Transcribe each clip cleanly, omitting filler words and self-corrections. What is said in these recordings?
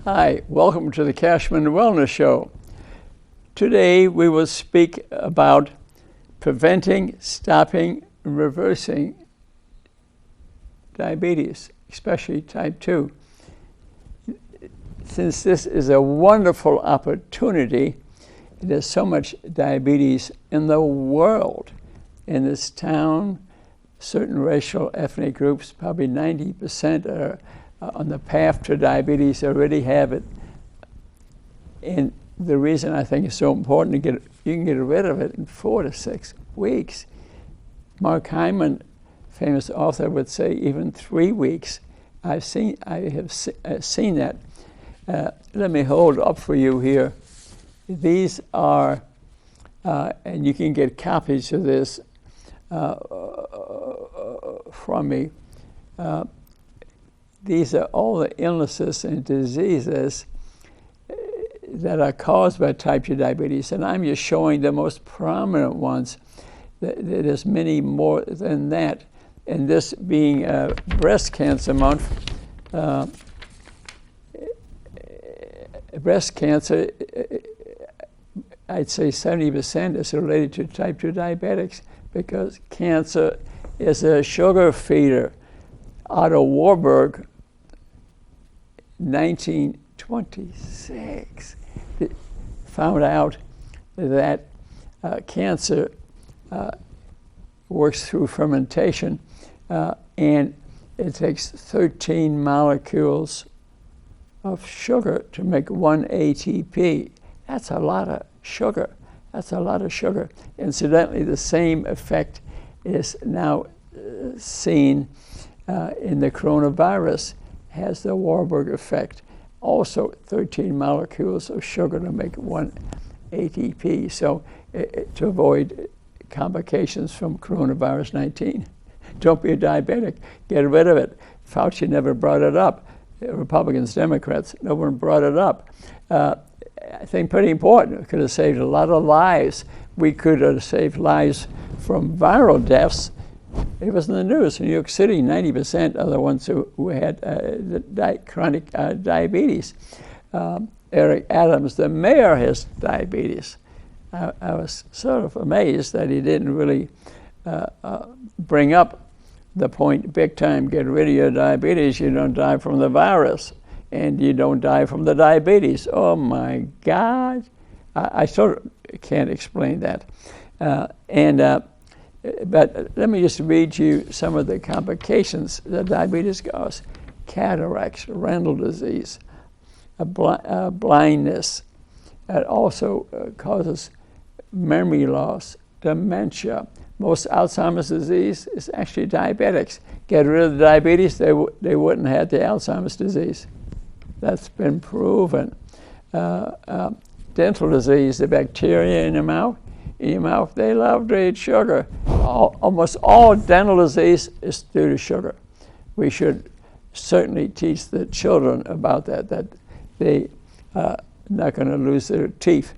Hi, welcome to the Kachmann Wellness Show. Today we will speak about preventing, stopping, and reversing diabetes, especially type 2. Since this is a wonderful opportunity, there's so much diabetes in the world, in this town, certain racial ethnic groups, probably 90% are on the path to diabetes, already have it. And the reason I think it's so important to get, you can get rid of it in 4 to 6 weeks. Mark Kachmann, famous author, would say even 3 weeks. I have seen that. Let me hold up for you here. These are, and you can get copies of this from me. These are all the illnesses and diseases that are caused by type 2 diabetes, and I'm just showing the most prominent ones. There's many more than that. And this being Breast Cancer Month, breast cancer, I'd say 70% is related to type 2 diabetics because cancer is a sugar feeder. Otto Warburg, 1926, found out that cancer works through fermentation, and it takes 13 molecules of sugar to make 1 ATP. That's a lot of sugar. That's a lot of sugar. Incidentally, the same effect is now seen in the coronavirus, has the Warburg effect. Also 13 molecules of sugar to make 1 ATP. So to avoid complications from coronavirus 19. Don't be a diabetic. Get rid of it. Fauci never brought it up. Republicans, Democrats, no one brought it up. I think pretty important. It could have saved a lot of lives. We could have saved lives from viral deaths. It was in the news. In New York City, 90% are the ones who had chronic diabetes. Eric Adams, the mayor, has diabetes. I was sort of amazed that he didn't really bring up the point big time. Get rid of your diabetes, you don't die from the virus, and you don't die from the diabetes. Oh my God. I sort of can't explain that. But let me just read you some of the complications that diabetes causes. Cataracts, renal disease, blindness. It also causes memory loss, dementia. Most Alzheimer's disease is actually diabetics. Get rid of the diabetes, they wouldn't have the Alzheimer's disease. That's been proven. Dental disease, the bacteria in your mouth, they love to eat sugar. Almost all dental disease is due to sugar. We should certainly teach the children about that they are not going to lose their teeth.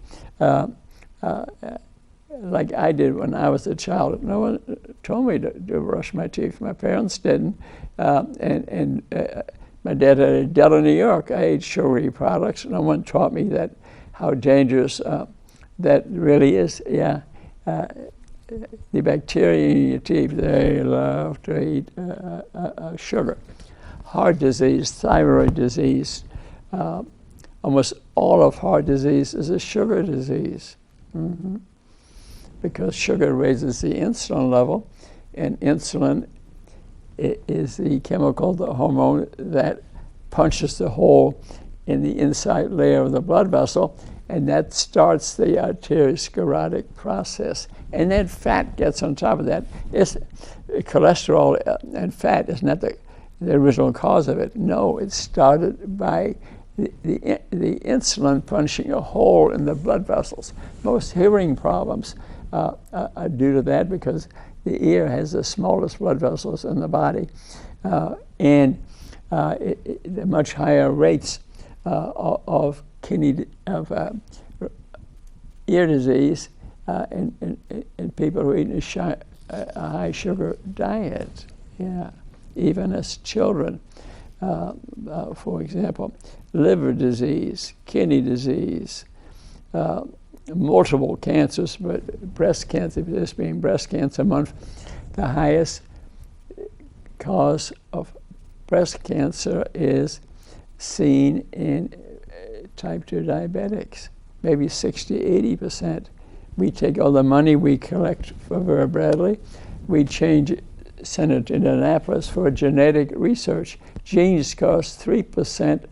Like I did when I was a child. No one told me to brush my teeth. My parents didn't. And my dad had a dental in New York. I ate sugary products. No one taught me that how dangerous that really is. The bacteria in your teeth, they love to eat sugar. Heart disease, thyroid disease. Almost all of heart disease is a sugar disease. Mm-hmm. Because sugar raises the insulin level, and insulin is the chemical, the hormone that punches the hole in the inside layer of the blood vessel, and that starts the arteriosclerotic process. And then fat gets on top of that. It's cholesterol and fat is not the original cause of it. No, it started by the insulin punching a hole in the blood vessels. Most hearing problems are due to that because the ear has the smallest blood vessels in the body, and the much higher rates of ear disease in people who eat a high sugar diet. Yeah, even as children. for example, liver disease, kidney disease, multiple cancers, but breast cancer, this being Breast Cancer Month, the highest cause of breast cancer is seen in type 2 diabetics, maybe 60–80%. We take all the money we collect for Vera Bradley, we send it to Indianapolis for genetic research. Genes cause 3%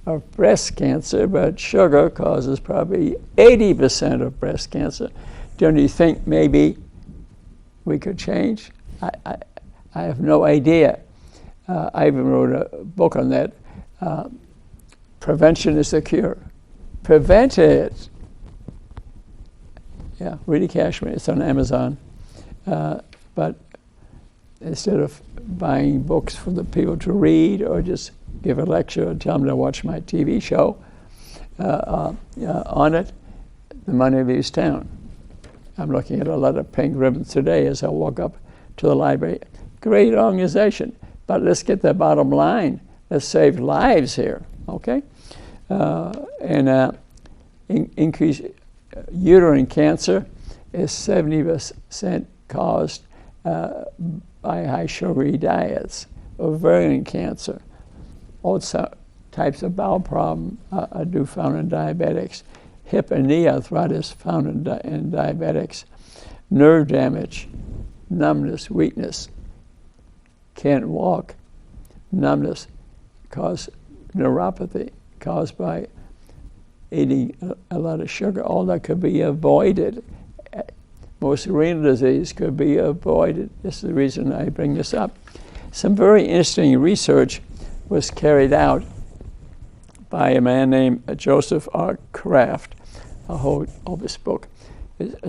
of breast cancer, but sugar causes probably 80% of breast cancer. Don't you think maybe we could change? I have no idea. I even wrote a book on that. Prevention is the cure. Prevent it. Yeah, Rudy Kachmann. It's on Amazon. But instead of buying books for the people to read or just give a lecture or tell them to watch my TV show on it, the money leaves town. I'm looking at a lot of pink ribbons today as I walk up to the library. Great organization, but let's get the bottom line. Let's save lives here, okay? Increase uterine cancer is 70% caused by high sugary diets. Ovarian cancer, all types of bowel problem are found in diabetics. Hip and knee arthritis found in diabetics. Nerve damage, numbness, weakness, can't walk, numbness, neuropathy caused by eating a lot of sugar. All that could be avoided. Most renal disease could be avoided. This is the reason I bring this up. Some very interesting research was carried out by a man named Joseph R. Kraft. I'll hold this book.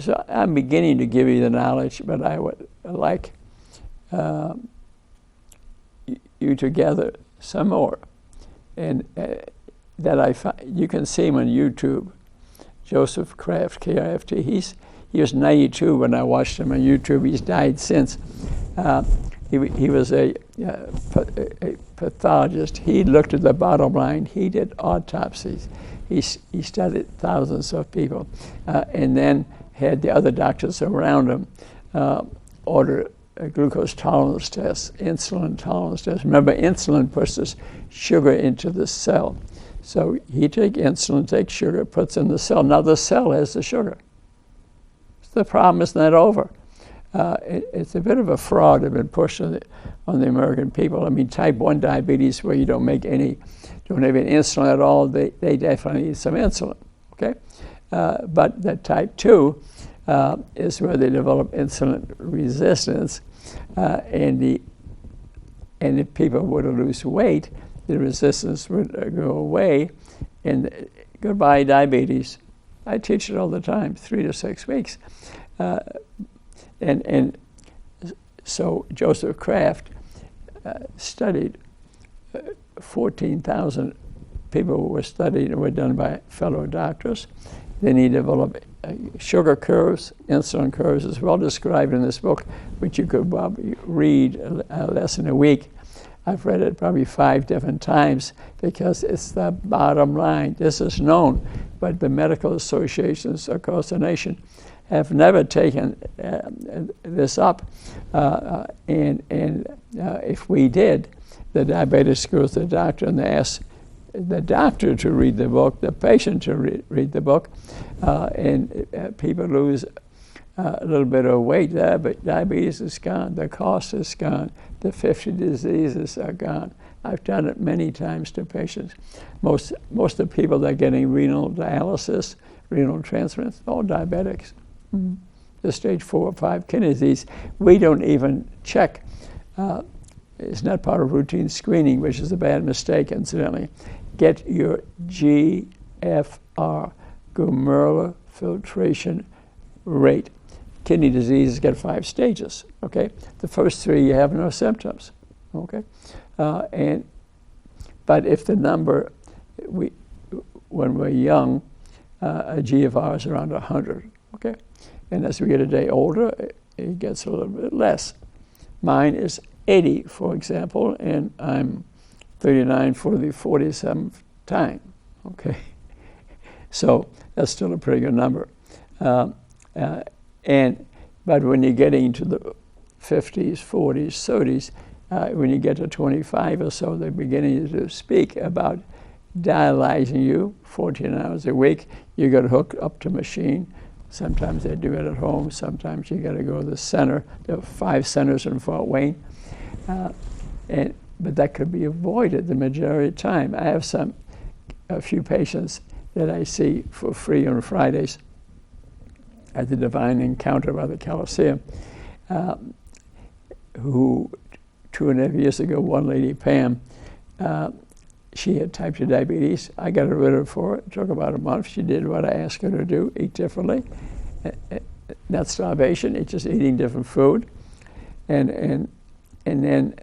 So I'm beginning to give you the knowledge, but I would like you to gather some more. And you can see him on YouTube, Joseph Kraft, K-R-F-T. He was 92 when I watched him on YouTube. He's died since. He was a pathologist. He looked at the bottom line. He did autopsies. He studied thousands of people, and then had the other doctors around him order a glucose tolerance test, insulin tolerance test. Remember, insulin pushes sugar into the cell. So he takes insulin, takes sugar, puts in the cell. Now the cell has the sugar. The problem is not over. It's a bit of a fraud that's been pushed on the American people. I mean, type 1 diabetes, where you don't have any insulin at all, they definitely need some insulin, okay? But that type 2 is where they develop insulin resistance, and if people were to lose weight, the resistance would go away, and goodbye diabetes. I teach it all the time, 3 to 6 weeks. And so Joseph Kraft studied 14,000 people who were studied and were done by fellow doctors. Then he developed sugar curves, insulin curves, as well described in this book, which you could probably read less than a week. I've read it probably 5 different times because it's the bottom line. This is known, but the medical associations across the nation have never taken this up. And if we did, the diabetes goes to the doctor and they ask the doctor to read the book, the patient to read the book, and people lose a little bit of weight there, but diabetes is gone, the cost is gone, the 50 diseases are gone. I've done it many times to patients. Most of the people that are getting renal dialysis, renal transplants, all diabetics. Mm-hmm. The stage 4 or 5 kidney disease, we don't even check. It's not part of routine screening, which is a bad mistake, incidentally. Get your GFR, glomerular filtration rate. Kidney disease get 5 stages, okay? The first 3, you have no symptoms, okay? But if the number, when we're young, a GFR is around 100, okay? And as we get a day older, it gets a little bit less. Mine is 80, for example, and I'm 39 for the 47th time, okay? So that's still a pretty good number. But when you're getting into the 50s, 40s, 30s, when you get to 25 or so, they're beginning to speak about dialyzing you 14 hours a week. You got hooked up to machine. Sometimes they do it at home. Sometimes you got to go to the center. There are 5 centers in Fort Wayne. But that could be avoided the majority of the time. I have a few patients that I see for free on Fridays at the Divine Encounter by the Coliseum, who 2.5 years ago, one lady, Pam, she had type 2 diabetes. I got rid of her for it. It took about a month. She did what I asked her to do, eat differently. Not starvation, it's just eating different food. And then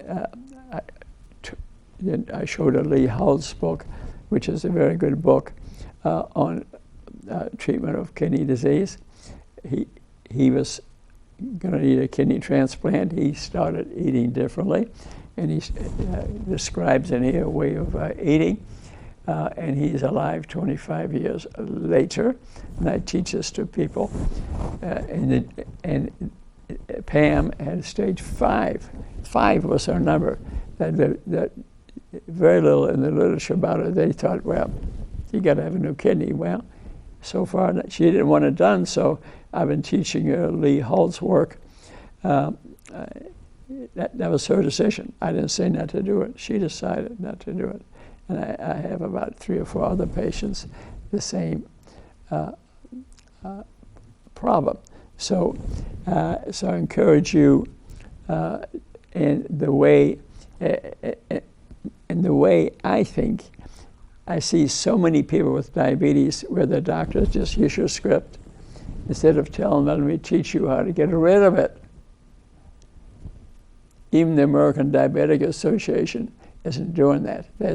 I showed her Lee Hull's book, which is a very good book on treatment of kidney disease. He was going to need a kidney transplant. He started eating differently, and he describes in here a way of eating, and he's alive 25 years later, and I teach this to people. And Pam had stage 5. 5 was her number. That very little in the literature about it. They thought, well, you got to have a new kidney. Well, so far she didn't want it done, so I've been teaching her Lee Hull's work. That was her decision. I didn't say not to do it. She decided not to do it. And I have about 3 or 4 other patients, the same problem. So I encourage you in the way I think. I see so many people with diabetes where the doctors just issue a script instead of telling them, let me teach you how to get rid of it. Even the American Diabetic Association isn't doing that. They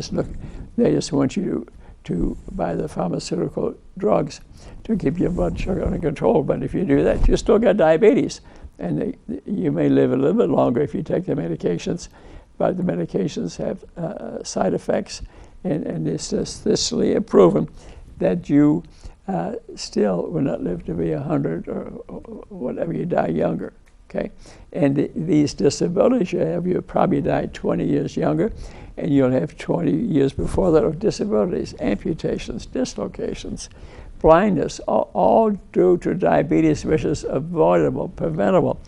just want you to buy the pharmaceutical drugs to keep your blood sugar under control. But if you do that, you still got diabetes. And you may live a little bit longer if you take the medications, but the medications have side effects. And it's statistically proven that you still will not live to be 100 or whatever, you die younger, okay? And these disabilities you have, you'll probably die 20 years younger, and you'll have 20 years before that of disabilities, amputations, dislocations, blindness, all due to diabetes, which is avoidable, preventable.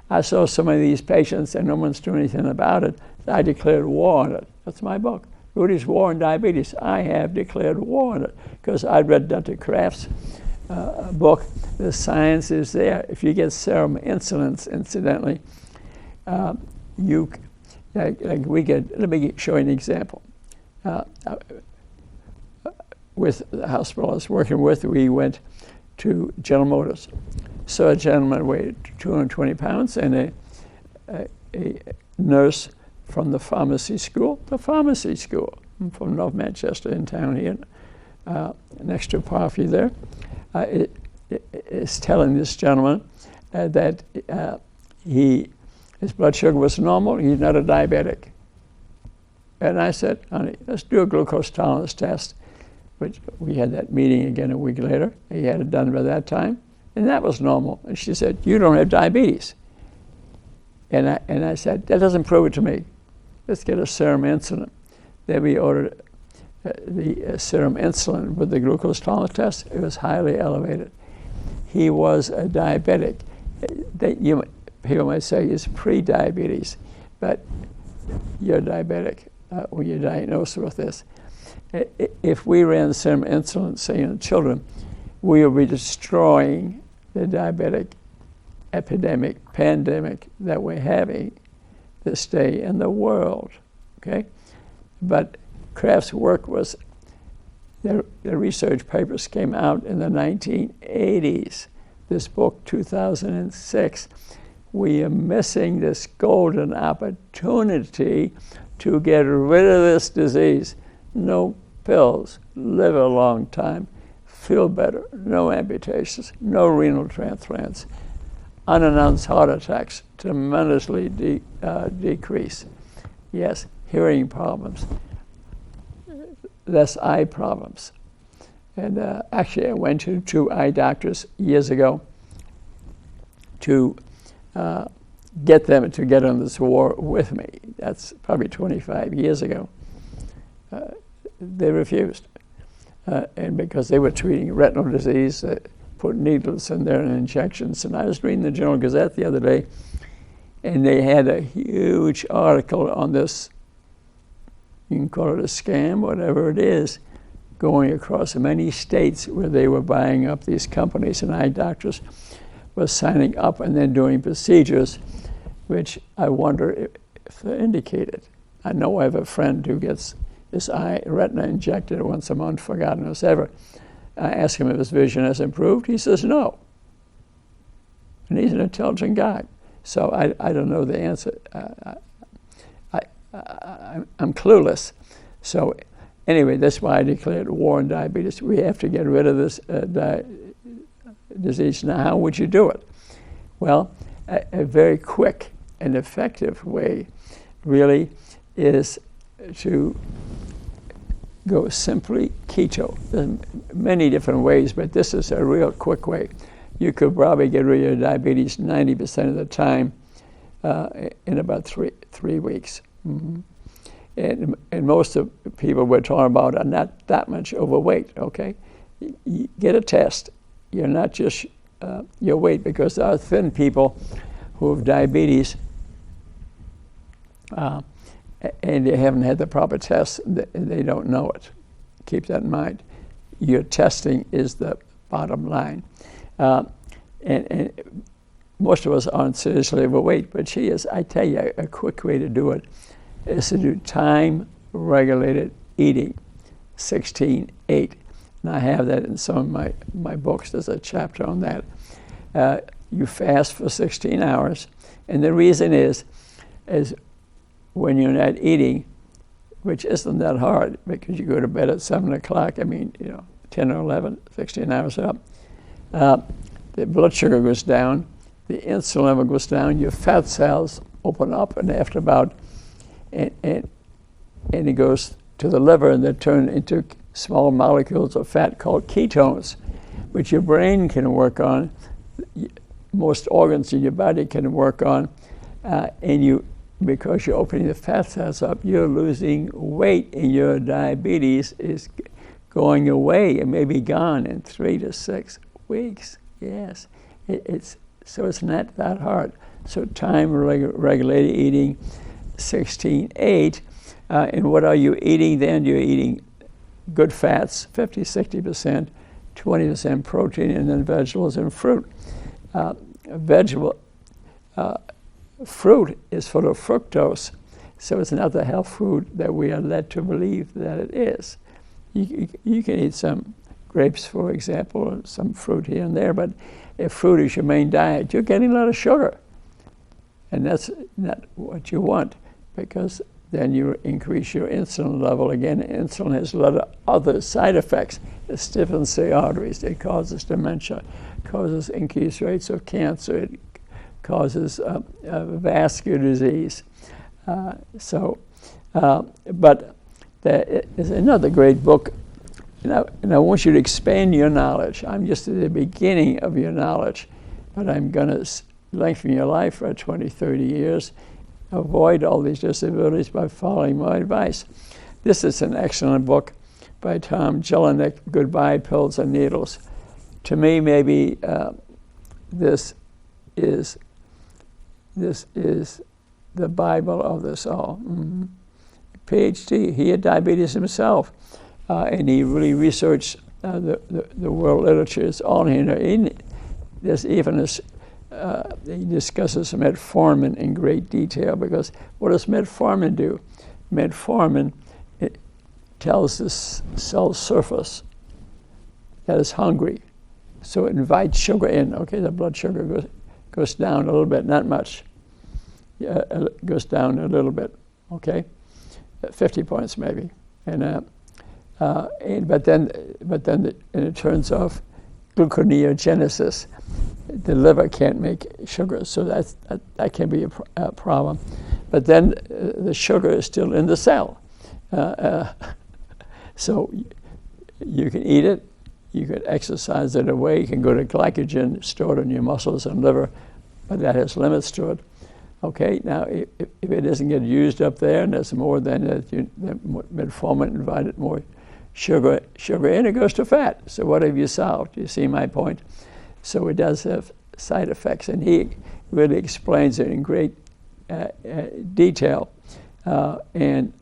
I saw some of these patients, and no one's doing anything about it. I declared war on it. That's my book. Rudy's War on Diabetes. I have declared war on it because I read Dr. Kraft's book. The science is there. If you get serum insulin, incidentally, let me show you an example. With the hospital I was working with, we went to General Motors. So a gentleman weighed 220 pounds and a nurse from the pharmacy school from North Manchester in town here, next to Parfy there, is telling this gentleman that his blood sugar was normal, he's not a diabetic. And I said, honey, let's do a glucose tolerance test, which we had that meeting again a week later. He had it done by that time, and that was normal. And she said, you don't have diabetes. And I said, that doesn't prove it to me. Let's get a serum insulin. Then we ordered the serum insulin with the glucose tolerance test. It was highly elevated. He was a diabetic. People might say he's pre-diabetes, but you're diabetic when you're diagnosed with this. If we ran serum insulin, say in children, we will be destroying the diabetic pandemic that we're having this day in the world, okay? But Kraft's work was, the research papers came out in the 1980s. This book, 2006. We are missing this golden opportunity to get rid of this disease. No pills, live a long time, feel better, no amputations, no renal transplants, unannounced heart attacks tremendously decrease. Yes, hearing problems, less eye problems. And actually, I went to 2 eye doctors years ago to get them to get on this war with me. That's probably 25 years ago. They refused. And because they were treating retinal disease, put needles in there and injections. And I was reading the Journal Gazette the other day, and they had a huge article on this, you can call it a scam, whatever it is, going across many states where they were buying up these companies, and eye doctors were signing up and then doing procedures, which I wonder if they're indicated. I know I have a friend who gets his eye retina injected once a month for God knows ever. I ask him if his vision has improved. He says no. And he's an intelligent guy. So I don't know the answer. I'm clueless. So anyway, that's why I declared war on diabetes. We have to get rid of this disease. Now, how would you do it? Well, a very quick and effective way really is to go simply keto. There's many different ways, but this is a real quick way. You could probably get rid of your diabetes 90% of the time in about three weeks. Mm-hmm. And most of the people we're talking about are not that much overweight, okay? You get a test. You're not just your weight, because there are thin people who have diabetes and they haven't had the proper tests. They don't know it. Keep that in mind. Your testing is the bottom line. And most of us aren't seriously overweight, but she is. I tell you, a quick way to do it is to do time-regulated eating, 16-8. And I have that in some of my books. There's a chapter on that. You fast for 16 hours. And the reason is when you're not eating, which isn't that hard because you go to bed at 7 o'clock, 10 or 11, 16 hours up, the blood sugar goes down, the insulin level goes down, your fat cells open up, and after about, and it goes to the liver, and they turn into small molecules of fat called ketones, which your brain can work on, most organs in your body can work on, and because you're opening the fat cells up, you're losing weight, and your diabetes is going away and maybe gone in 3 to 6 weeks. Yes, so it's not that hard. So time-regulated eating, 16-8, and what are you eating then? You're eating good fats, 50-60%, 20% protein, and then vegetables and fruit. Fruit is full of fructose, so it's not the health food that we are led to believe that it is. You can eat some grapes, for example, or some fruit here and there, but if fruit is your main diet, you're getting a lot of sugar. And that's not what you want, because then you increase your insulin level. Again, insulin has a lot of other side effects. It stiffens the arteries, it causes dementia, causes increased rates of cancer, it causes vascular disease. But there is another great book, and I want you to expand your knowledge. I'm just at the beginning of your knowledge, but I'm going to lengthen your life for 20, 30 years, avoid all these disabilities by following my advice. This is an excellent book by Tom Jelinek, Goodbye Pills and Needles. To me, maybe this is the Bible of this all. Mm-hmm. PhD, he had diabetes himself, and he really researched the world literature. It's all in there. There's even he discusses metformin in great detail, because what does metformin do? Metformin, it tells the cell surface that it's hungry, so it invites sugar in. Okay, the blood sugar goes down a little bit, not much. It goes down a little bit. Okay, 50 points maybe, but then it turns off gluconeogenesis. The liver can't make sugar, so that can be a problem. But then the sugar is still in the cell. So you can eat it, you can exercise it away, you can go to glycogen stored in your muscles and liver, but that has limits to it. Okay, now if it doesn't get used up there and there's more than it, metformin invited more sugar in, it goes to fat. So what have you solved? You see my point? So it does have side effects, and he really explains it in great detail. And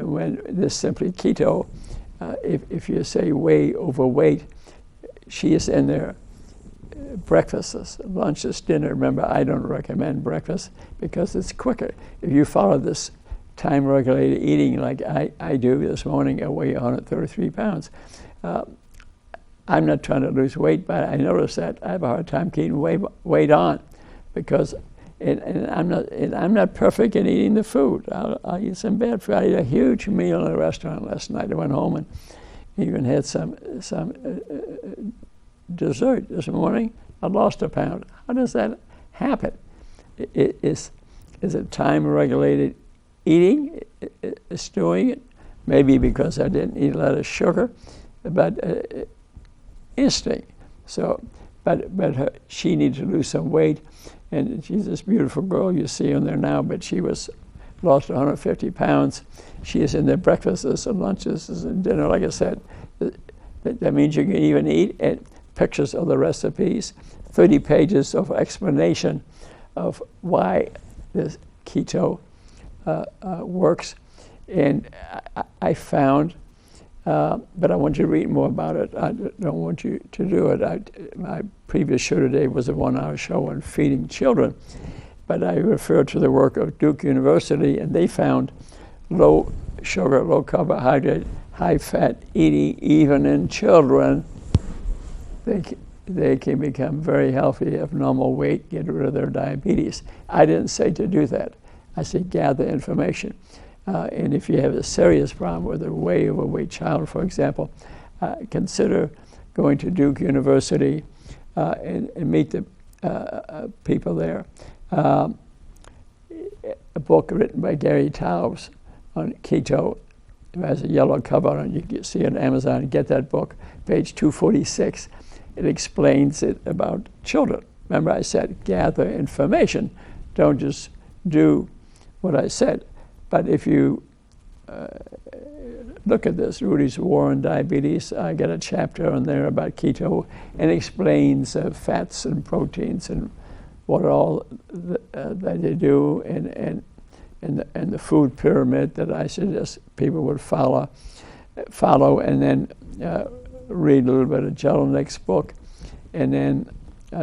when this simply keto, if you say way overweight, she is in there breakfasts, lunches, dinner. Remember, I don't recommend breakfast because it's quicker. If you follow this time-regulated eating like I do this morning, I weigh 133 pounds. I'm not trying to lose weight, but I notice that I have a hard time keeping weight on because I'm not perfect in eating the food. I'll eat some bad food. I ate a huge meal in a restaurant last night. I went home and even had some dessert this morning. I lost a pound. How does that happen? Is it time-regulated eating? It's doing it. Maybe because I didn't eat a lot of sugar, but instinct. So, but she needs to lose some weight, and she's this beautiful girl you see on there now. But she lost 150 pounds. She is in their breakfasts and lunches and dinner. Like I said, that means you can even eat it. Pictures of the recipes, 30 pages of explanation of why this keto works. And I found, but I want you to read more about it. I don't want you to do it. My previous show today was a 1-hour show on feeding children, but I refer to the work of Duke University, and they found low sugar, low carbohydrate, high fat eating, even in children. They can become very healthy, have normal weight, get rid of their diabetes. I didn't say to do that. I said gather information. And if you have a serious problem with a way overweight child, for example, consider going to Duke University and meet the people there. A book written by Gary Taubes on keto. It has a yellow cover, and you can see it on Amazon. Get that book, page 246. It explains it about children. Remember, I said gather information. Don't just do what I said. But if you look at this, Rudy's War on Diabetes, I got a chapter on there about keto, and explains fats and proteins and what all that they do, and the food pyramid that I suggest people would follow, and then read a little bit of Jeselnik's book, and then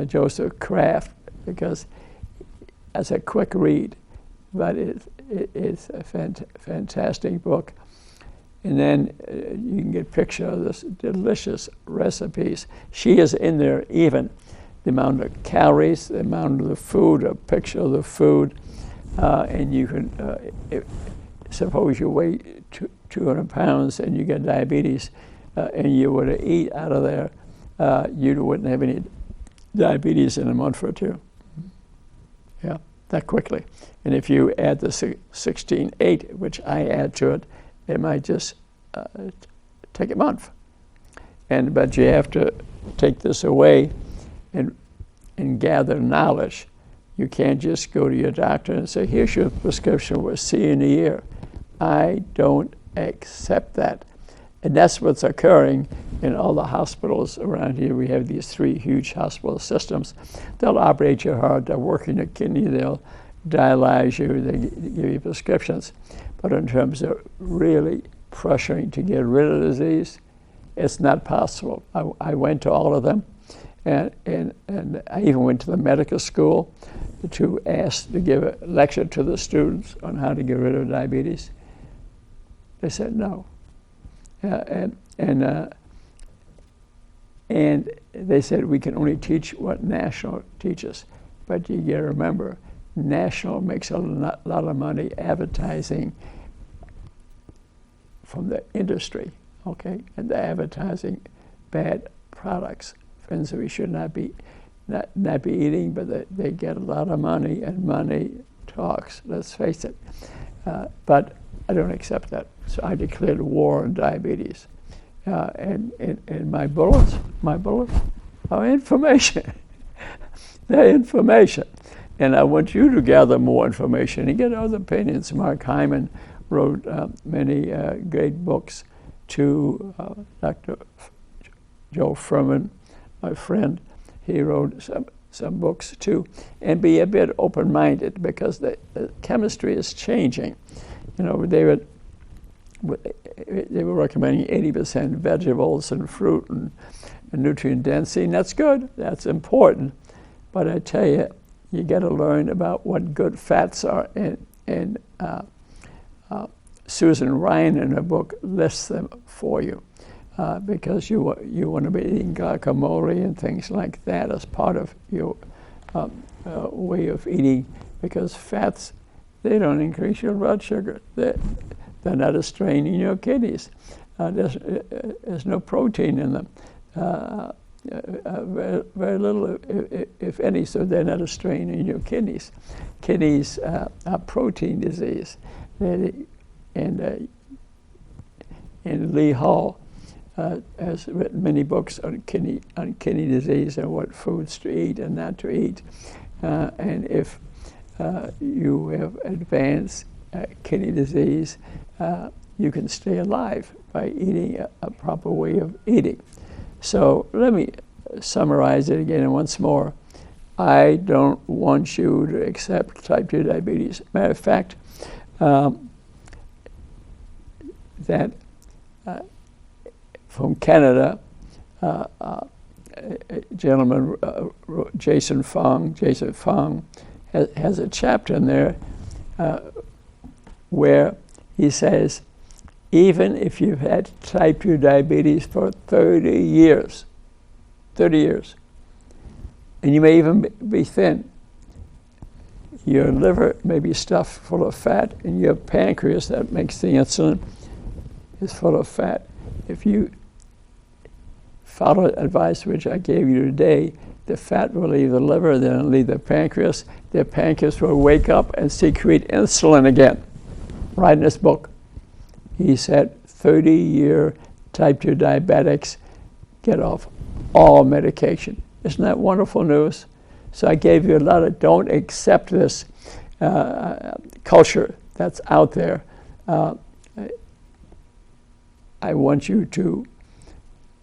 Joseph Kraft, because that's a quick read, but it's a fantastic book. And then you can get a picture of this delicious recipes. She is in there even the amount of calories, the amount of the food, a picture of the food, and you can, suppose you weigh 200 pounds and you get diabetes, and you were to eat out of there, you wouldn't have any diabetes in a month or two. Yeah, that quickly. And if you add the 16-8, which I add to it, it might just take a month. But you have to take this away and gather knowledge. You can't just go to your doctor and say, here's your prescription, we'll see you in a year. I don't accept that. And that's what's occurring in all the hospitals around here. We have these 3 huge hospital systems. They'll operate your heart, they'll work in your kidney, they'll dialyze you, they give you prescriptions. But in terms of really pressuring to get rid of the disease, it's not possible. I went to all of them, and I even went to the medical school to ask to give a lecture to the students on how to get rid of diabetes. They said no. And they said we can only teach what National teaches. But you got to remember, National makes a lot of money advertising from the industry, okay? And they're advertising bad products, things that we should not be eating, but they get a lot of money, and money talks, let's face it. But I don't accept that. So I declared war on diabetes. And my bullets are information. They're information. And I want you to gather more information and get other opinions. Mark Hyman wrote many great books to Dr. Joe Furman, my friend. He wrote some books too. And be a bit open-minded, because the chemistry is changing. You know, they were recommending 80% vegetables and fruit and nutrient density, and that's good. That's important. But I tell you, you got to learn about what good fats are, and Susan Ryan in her book lists them for you, because you want to be eating guacamole and things like that as part of your way of eating, because fats, they don't increase your blood sugar. They're not a strain in your kidneys. There's no protein in them. Very little, if any, so they're not a strain in your kidneys. Kidneys are protein disease. And Lee Hall has written many books on kidney disease and what foods to eat and not to eat. And if you have advanced kidney disease, you can stay alive by eating a proper way of eating. So let me summarize it again once more. I don't want you to accept type 2 diabetes. Matter of fact, that from Canada, a gentleman, Jason Fong, has a chapter in there where he says, even if you've had type 2 diabetes for 30 years, and you may even be thin, your liver may be stuffed full of fat, and your pancreas that makes the insulin is full of fat. If you follow advice which I gave you today, the fat will leave the liver, then it'll leave the pancreas. The pancreas will wake up and secrete insulin again. Right in this book. He said 30-year type 2 diabetics get off all medication. Isn't that wonderful news? So I gave you a lot of don't accept this culture that's out there. I want you to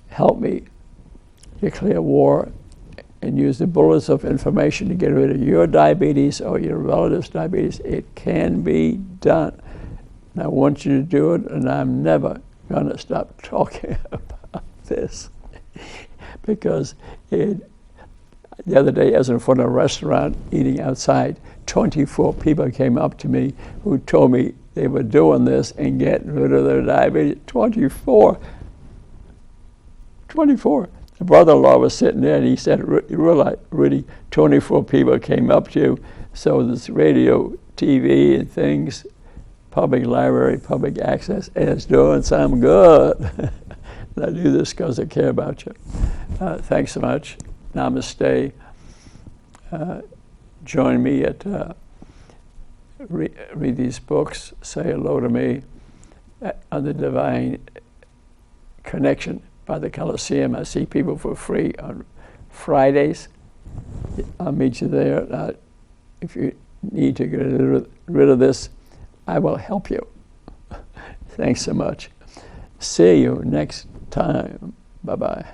help me declare war and use the bullets of information to get rid of your diabetes or your relative's diabetes. It can be done. And I want you to do it, and I'm never going to stop talking about this. Because the other day, I was in front of a restaurant eating outside, 24 people came up to me who told me they were doing this and getting rid of their diabetes. 24. The brother-in-law was sitting there, and he said, you realize, really, 24 people came up to you, so this radio, TV, and things, public library, public access, and it's doing some good. I do this because I care about you. Thanks so much. Namaste. Join me at read these books. Say hello to me on the Divine Connection by the Coliseum. I see people for free on Fridays. I'll meet you there. If you need to get rid of this, I will help you. Thanks so much. See you next time. Bye-bye.